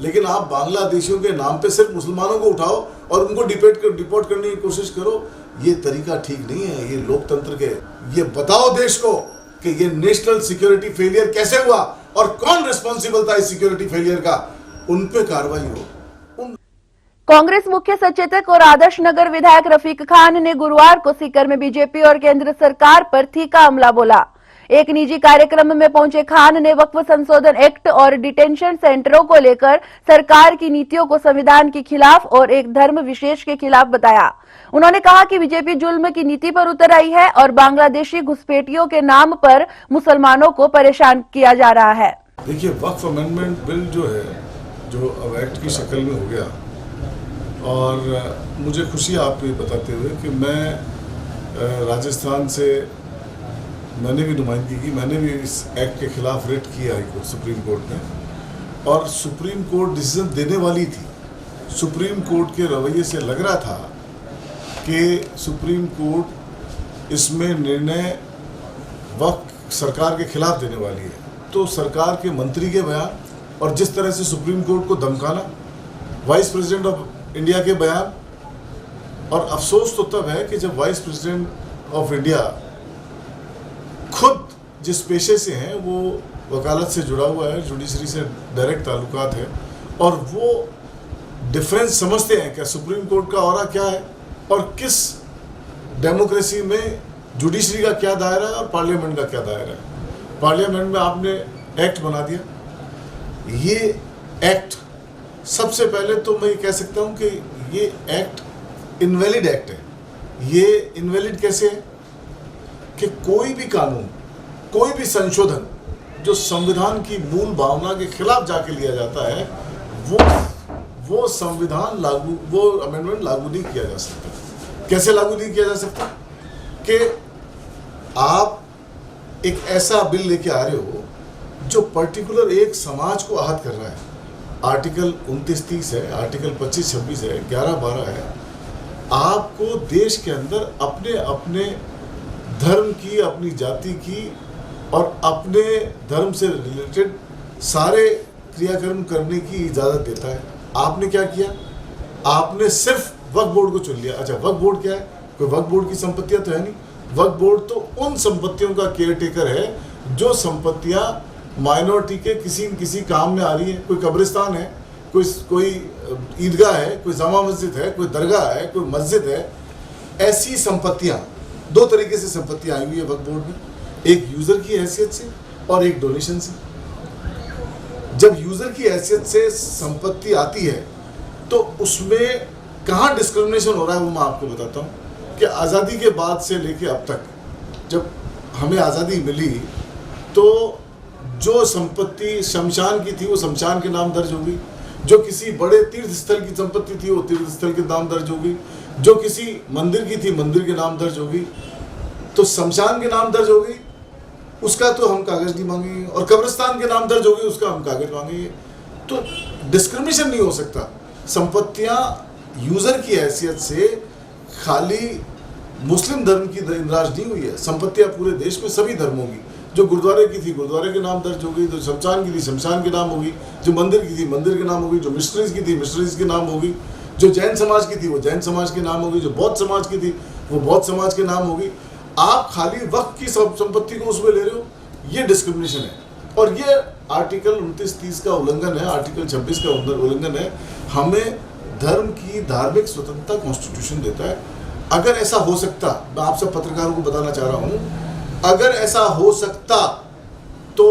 लेकिन आप बांग्लादेशियों के नाम पे सिर्फ मुसलमानों को उठाओ और उनको डिपोर्ट करने की कोशिश करो, ये तरीका ठीक नहीं है। ये लोकतंत्र के, ये बताओ देश को कि ये नेशनल सिक्योरिटी फेलियर कैसे हुआ और कौन रिस्पॉन्सिबल था इस सिक्योरिटी फेलियर का, उन पे कार्रवाई हो। कांग्रेस मुख्य सचेतक और आदर्श नगर विधायक रफीक खान ने गुरुवार को सीकर में बीजेपी और केंद्र सरकार पर तीखा हमला बोला। एक निजी कार्यक्रम में पहुंचे खान ने वक्फ संशोधन एक्ट और डिटेंशन सेंटरों को लेकर सरकार की नीतियों को संविधान के खिलाफ और एक धर्म विशेष के खिलाफ बताया। उन्होंने कहा कि बीजेपी जुल्म की नीति पर उतर आई है और बांग्लादेशी घुसपैठियों के नाम पर मुसलमानों को परेशान किया जा रहा है। देखिए, वक्फ अमेंडमेंट बिल जो है, जो अब एक्ट की शक्ल में हो गया, और मुझे खुशी है आपको ये बताते हुए कि मैं राजस्थान से मैंने भी नुमाइंदगी की, मैंने भी इस एक्ट के खिलाफ रिट किया हाईकोर्ट सुप्रीम कोर्ट में, और सुप्रीम कोर्ट डिसीजन देने वाली थी। सुप्रीम कोर्ट के रवैये से लग रहा था कि सुप्रीम कोर्ट इसमें निर्णय वक्त सरकार के खिलाफ देने वाली है। तो सरकार के मंत्री के बयान और जिस तरह से सुप्रीम कोर्ट को धमकाना, वाइस प्रेसिडेंट ऑफ इंडिया के बयान, और अफसोस तो तब है कि जब वाइस प्रेसिडेंट ऑफ इंडिया खुद जिस पेशे से हैं वो वकालत से जुड़ा हुआ है, जुडिशरी से डायरेक्ट ताल्लुकात है, और वो डिफरेंस समझते हैं क्या सुप्रीम कोर्ट का ऑरा क्या है और किस डेमोक्रेसी में जुडिशरी का क्या दायरा है और पार्लियामेंट का क्या दायरा है। पार्लियामेंट में आपने एक्ट बना दिया। ये एक्ट, सबसे पहले तो मैं ये कह सकता हूँ कि ये एक्ट इनवैलिड एक्ट है। ये इनवैलिड कैसे है कि कोई भी कानून, कोई भी संशोधन जो संविधान की मूल भावना के खिलाफ जाके लिया जाता है, वो संविधान लागू, वो अमेंडमेंट लागू नहीं किया जा सकता। कैसे लागू नहीं किया जा सकता कि आप एक ऐसा बिल लेके आ रहे हो जो पर्टिकुलर एक समाज को आहत कर रहा है। आर्टिकल 29-30 है, आर्टिकल 25-26 है, 11-12 है। आपको देश के अंदर अपने अपने धर्म की, अपनी जाति की और अपने धर्म से रिलेटेड सारे क्रियाक्रम करने की इजाज़त देता है। आपने क्या किया? आपने सिर्फ वक्फ बोर्ड को चुन लिया। अच्छा, वक्फ बोर्ड क्या है? कोई वक्फ बोर्ड की संपत्तियां तो है नहीं। वक्फ बोर्ड तो उन संपत्तियों का केयर टेकर है जो संपत्तियां माइनॉरिटी के किसी न किसी काम में आ रही है। कोई कब्रिस्तान है, कोई ईदगाह है, कोई जामा मस्जिद है, कोई दरगाह है, कोई मस्जिद है। ऐसी संपत्तियां, दो तरीके से संपत्तियां आई हुई है वक्फ बोर्ड में, एक यूजर की हैसियत से और एक डोनेशन से। जब यूजर की हैसियत से संपत्ति आती है तो उसमें कहाँ डिस्क्रिमिनेशन हो रहा है वो मैं आपको बताता हूँ कि आज़ादी के बाद से लेके अब तक, जब हमें आज़ादी मिली तो जो संपत्ति शमशान की थी वो शमशान के नाम दर्ज होगी, जो किसी बड़े तीर्थ स्थल की संपत्ति थी वो तीर्थ स्थल के नाम दर्ज होगी, जो किसी मंदिर की थी मंदिर के नाम दर्ज होगी। तो शमशान के नाम दर्ज होगी उसका तो हम कागज नहीं मांगेंगे, और कब्रिस्तान के नाम दर्ज होगी उसका हम कागज मांगेंगे। तो डिस्क्रिमिनेशन नहीं हो सकता। संपत्तियां यूजर की हैसियत से खाली मुस्लिम धर्म की इंद्राज नहीं हुई है। संपत्तियां पूरे देश में सभी धर्मों की, जो गुरुद्वारे की थी गुरुद्वारे के नाम दर्ज होगी, जो शमशान की थी शमशान के नाम होगी, जो मंदिर की थी मंदिर के नाम होगी, जो मिशनरीज की थी मिशनरीज के नाम होगी, जो जैन समाज की थी वो जैन समाज के नाम होगी, जो बौद्ध समाज की थी वो बौद्ध समाज के नाम होगी। आप खाली वक्त की संपत्ति को उसमें ले रहे हो, ये डिस्क्रिमिनेशन है। और ये आर्टिकल 29-30 का उल्लंघन है, आर्टिकल 26 का उल्लंघन है। हमें धर्म की धार्मिक स्वतंत्रता कॉन्स्टिट्यूशन देता है। अगर ऐसा हो सकता, मैं आप सब पत्रकारों को बताना चाह रहा हूँ, अगर ऐसा हो सकता तो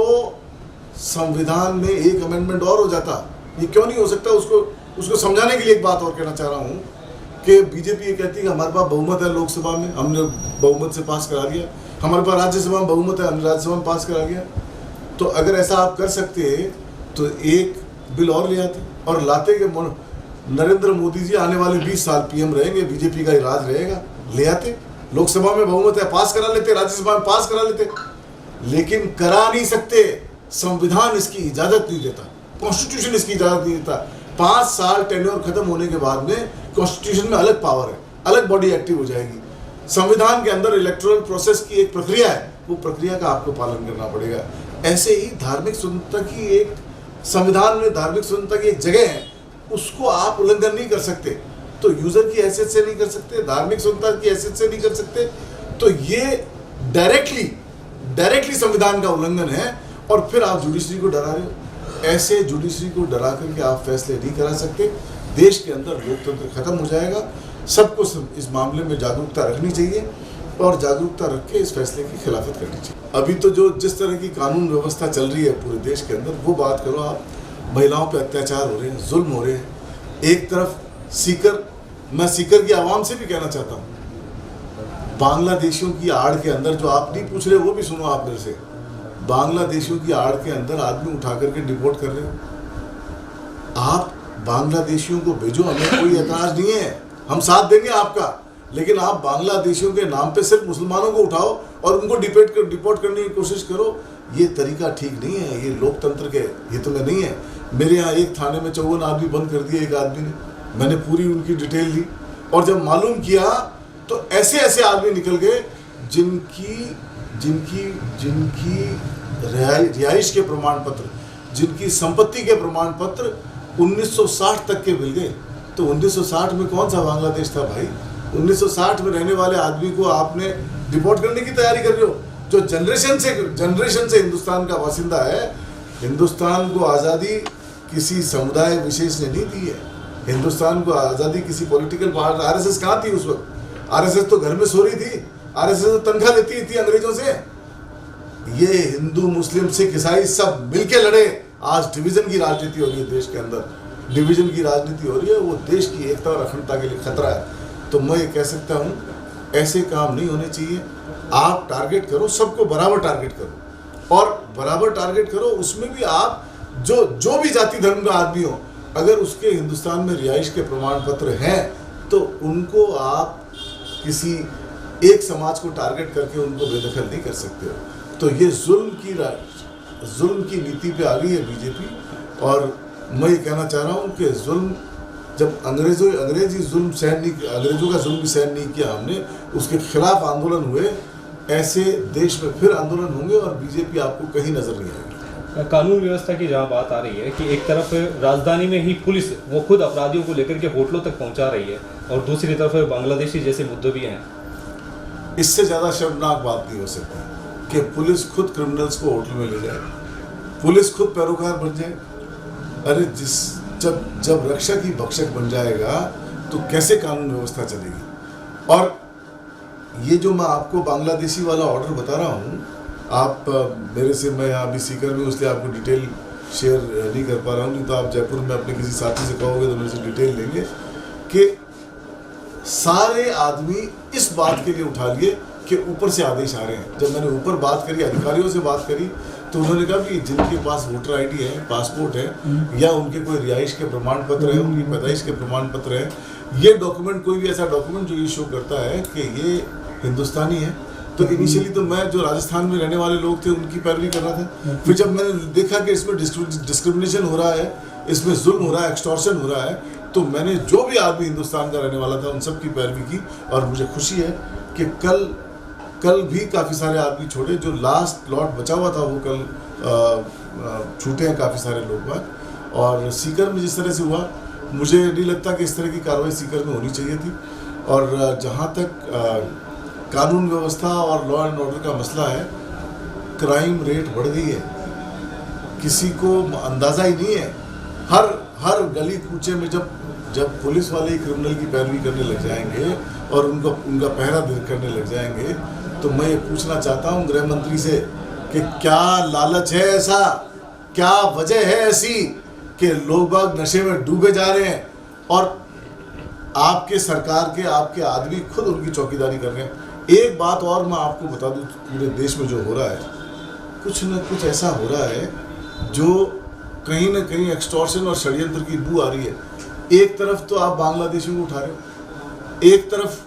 संविधान में एक अमेंडमेंट और हो जाता। ये क्यों नहीं हो सकता, उसको समझाने के लिए एक बात और कहना चाह रहा हूँ कि बीजेपी ये कहती है कि हमारे पास बहुमत है लोकसभा में, हमने बहुमत से पास करा लिया, हमारे पास राज्यसभा में बहुमत है, हमने राज्यसभा में पास करा लिया। तो अगर ऐसा आप कर सकते तो एक बिल और ले आते, और लाते कि नरेंद्र मोदी जी आने वाले 20 साल पीएम रहेंगे, बीजेपी का ही राज रहेगा, ले आते। लोकसभा में बहुमत है, पास करा लेते, राज्यसभा में पास करा लेते, लेकिन करा नहीं सकते। संविधान इसकी इजाजत नहीं देता, कॉन्स्टिट्यूशन इसकी इजाजत नहीं देता। 5 साल टेन्योर खत्म होने के बाद में कॉन्स्टिट्यूशन में अलग पावर है, अलग बॉडी एक्टिव हो जाएगी। संविधान के अंदर इलेक्टोरल प्रोसेस की एक प्रक्रिया है, वो प्रक्रिया का आपको पालन करना पड़ेगा। ऐसे ही धार्मिक स्वतंत्रता की एक संविधान में धार्मिक स्वतंत्रता की एक जगह है, उसको आप उल्लंघन नहीं कर सकते, तो यूजर की हैसियत से नहीं कर सकते, धार्मिक स्वतंत्रता की हैसियत से नहीं कर सकते, तो ये डायरेक्टली संविधान का उल्लंघन है। और फिर आप जुडिशरी को डरा रहे हो। ऐसे जुडिशरी को डरा करके आप फैसले नहीं करा सकते। देश के अंदर लोकतंत्र खत्म हो जाएगा। सबको इस मामले में जागरूकता रखनी चाहिए और जागरूकता रख के इस फैसले की खिलाफत करनी चाहिए। अभी तो जो जिस तरह की कानून व्यवस्था चल रही है पूरे देश के अंदर, वो बात करो आप। महिलाओं पे अत्याचार हो रहे हैं, जुल्म हो रहे हैं। एक तरफ सीकर, मैं सीकर की आवाम से भी कहना चाहता हूँ, बांग्लादेशियों की आड़ के अंदर, जो आप नहीं पूछ रहे वो भी सुनो आप मेरे से, बांग्लादेशियों की आड़ के अंदर आदमी उठा करके डिपोर्ट कर रहे हो। आप बांग्लादेशियों को भेजो, हमें कोई एतराज नहीं है, हम साथ देंगे आपका, लेकिन आप बांग्लादेशियों के नाम पे सिर्फ मुसलमानों को उठाओ और उनको डिपोर्ट करने की कोशिश करो। ये तरीका ठीक नहीं है, ये लोकतंत्र के हित में नहीं है। मेरे यहाँ एक थाने में 54 आदमी बंद कर दिए एक आदमी ने, मैंने पूरी उनकी डिटेल ली और जब मालूम किया तो ऐसे ऐसे आदमी निकल गए जिनकी रिहाइश के प्रमाण पत्र, जिनकी संपत्ति के प्रमाण पत्र 1960 तक के मिल गए। तो 1960 में कौन सा बांग्लादेश था भाई? 1960 में रहने वाले आदमी को आपने डिपोर्ट करने की तैयारी कर रहे हो, जो जनरेशन से हिंदुस्तान का बासिंदा है। हिंदुस्तान को आज़ादी किसी समुदाय विशेष ने नहीं दी है। हिंदुस्तान को आज़ादी किसी पॉलिटिकल पार्टी, आरएसएस कहाँ थी उस वक्त? आरएसएस तो घर में सो रही थी, आरएसएस तो तनख्वाह लेती थी अंग्रेजों से। ये हिंदू मुस्लिम सिख ईसाई सब मिलके लड़े। आज डिवीजन की राजनीति हो रही है देश के अंदर, डिवीजन की राजनीति हो रही है, वो देश की एकता और अखंडता के लिए खतरा है। तो मैं ये कह सकता हूँ, ऐसे काम नहीं होने चाहिए। आप टारगेट करो, सबको बराबर टारगेट करो और बराबर टारगेट करो। उसमें भी आप जो भी जाति धर्म का आदमी हो, अगर उसके हिंदुस्तान में रिहाइश के प्रमाण पत्र हैं तो उनको आप किसी एक समाज को टारगेट करके उनको बेदखल नहीं कर सकते हो। तो ये जुल्म की नीति पे आ गई है बीजेपी। और मैं ये कहना चाह रहा हूँ कि जुल्म, जब अंग्रेजों का जुल्म भी सहन नहीं किया हमने, उसके खिलाफ आंदोलन हुए, ऐसे देश में फिर आंदोलन होंगे और बीजेपी आपको कहीं नजर नहीं आएगी। कानून व्यवस्था की जहाँ बात आ रही है कि एक तरफ राजधानी में ही पुलिस वो खुद अपराधियों को लेकर के होटलों तक पहुँचा रही है और दूसरी तरफ बांग्लादेशी जैसे मुद्दे भी हैं, इससे ज़्यादा शर्मनाक बात नहीं हो सकती कि पुलिस खुद क्रिमिनल्स को होटल में ले जाए, पुलिस खुद पैरोकार बन जाए। अरे जब रक्षक ही भक्षक बन जाएगा तो कैसे कानून व्यवस्था चलेगी? और ये जो मैं आपको बांग्लादेशी वाला ऑर्डर बता रहा हूँ, आप मेरे से, मैं अभी सीकर में, इसलिए आपको डिटेल शेयर नहीं कर पा रहा हूँ, नहीं तो आप जयपुर में अपने किसी साथी से कहोगे तो मेरे से डिटेल लेंगे कि सारे आदमी इस बात के लिए उठा लिए कि ऊपर से आदेश आ रहे हैं। जब मैंने ऊपर बात करी, अधिकारियों से बात करी, तो उन्होंने कहा कि जिनके पास वोटर आईडी है, पासपोर्ट है, या उनके कोई रिहाइश के प्रमाण पत्र है, उनकी पैदाइश के प्रमाण पत्र है, ये डॉक्यूमेंट, कोई भी ऐसा डॉक्यूमेंट जो ये शो करता है कि ये हिंदुस्तानी है। तो इनिशियली तो मैं, जो राजस्थान में रहने वाले लोग थे, उनकी पैरवी कर रहा था। फिर जब मैंने देखा कि इसमें डिस्क्रिमिनेशन हो रहा है, इसमें जुल्म हो रहा है, एक्सटॉर्शन हो रहा है, तो मैंने जो भी आदमी हिंदुस्तान का रहने वाला था उन सब की पैरवी की। और मुझे खुशी है कि कल भी काफ़ी सारे आदमी छोड़े, जो लास्ट लॉट बचा हुआ था वो कल छूटे हैं काफ़ी सारे लोग बात। और सीकर में जिस तरह से हुआ, मुझे नहीं लगता कि इस तरह की कार्रवाई सीकर में होनी चाहिए थी। और जहाँ तक कानून व्यवस्था और लॉ एंड ऑर्डर का मसला है, क्राइम रेट बढ़ गई है, किसी को अंदाज़ा ही नहीं है। हर गली कूचे में जब पुलिस वाले ही क्रिमिनल की पैरवी करने लग जाएंगे और उनका पहरा करने लग जाएंगे, तो मैं ये पूछना चाहता हूँ गृह मंत्री से कि क्या लालच है ऐसा, क्या वजह है ऐसी कि लोग बाग नशे में डूबे जा रहे हैं और आपके सरकार के, आपके आदमी खुद उनकी चौकीदारी कर रहे हैं। एक बात और मैं आपको बता दूं, पूरे देश में जो हो रहा है, कुछ न कुछ ऐसा हो रहा है जो कहीं ना कहीं एक्सटॉर्शन और षड्यंत्र की बू आ रही है। एक तरफ तो आप बांग्लादेशियों को उठा रहे हो, एक तरफ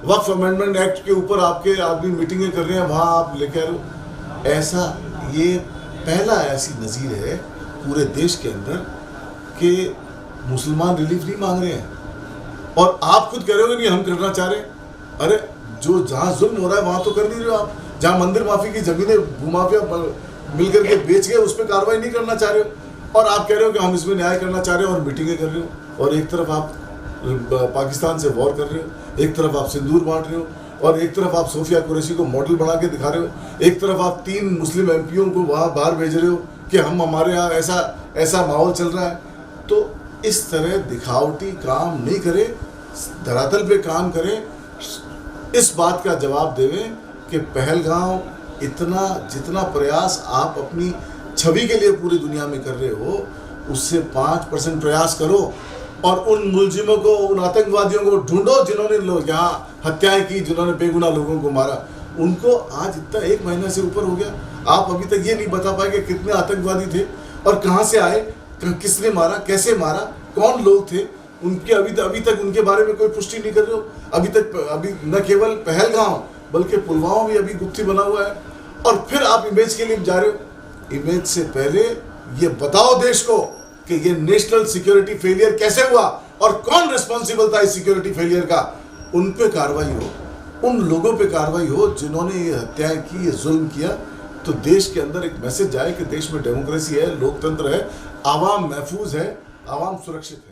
वक्फ अमेंडमेंट एक्ट के ऊपर आपके आदमी मीटिंगें कर रहे हैं, वहाँ आप लेकर आ रहे हो। ऐसा, ये पहला ऐसी नज़ीर है पूरे देश के अंदर कि मुसलमान रिलीफ नहीं मांग रहे हैं और आप खुद कह रहे हो कि हम करना चाह रहे हैं। अरे जो जहाँ जुल्म हो रहा है वहाँ तो कर नहीं रहे हो आप। जहाँ मंदिर माफी की जमीनें भूमाफिया मिलकर के बेच गए, उस पर कार्रवाई नहीं करना चाह रहे हो। और आप कह रहे हो कि हम इसमें न्याय करना चाह रहे हो और मीटिंगें कर रहे हो, और एक तरफ आप पाकिस्तान से वॉर कर रहे हो, एक तरफ आप सिंदूर बांट रहे हो, और एक तरफ आप सोफिया कुरैशी को मॉडल बना के दिखा रहे हो, एक तरफ आप 3 मुस्लिम एमपीओं को वहाँ बाहर भेज रहे हो कि हमारे यहाँ ऐसा माहौल चल रहा है। तो इस तरह दिखावटी काम नहीं करें, धरातल पे काम करें। इस बात का जवाब देवें कि पहलगाम जितना प्रयास आप अपनी छवि के लिए पूरी दुनिया में कर रहे हो, उससे 5% प्रयास करो और उन मुलजिमों को, उन आतंकवादियों को ढूंढो जिन्होंने यहाँ हत्याएं की, जिन्होंने बेगुनाह लोगों को मारा। उनको आज इतना 1 महीना से ऊपर हो गया, आप अभी तक ये नहीं बता पाए कि कितने आतंकवादी थे और कहाँ से आए, किसने मारा, कैसे मारा, कौन लोग थे, उनके अभी तक उनके बारे में कोई पुष्टि नहीं कर रहे हो। अभी न केवल पहलगाम बल्कि पुलवामा भी अभी गुत्थी बना हुआ है, और फिर आप इमेज के लिए जा रहे हो। इमेज से पहले ये बताओ देश को कि ये नेशनल सिक्योरिटी फेलियर कैसे हुआ और कौन रिस्पॉन्सिबल था इस सिक्योरिटी फेलियर का। उन पे कार्रवाई हो, उन लोगों पे कार्रवाई हो जिन्होंने ये हत्याएं की, ये जुल्म किया। तो देश के अंदर एक मैसेज जाए कि देश में डेमोक्रेसी है, लोकतंत्र है, आवाम महफूज है, आवाम सुरक्षित है।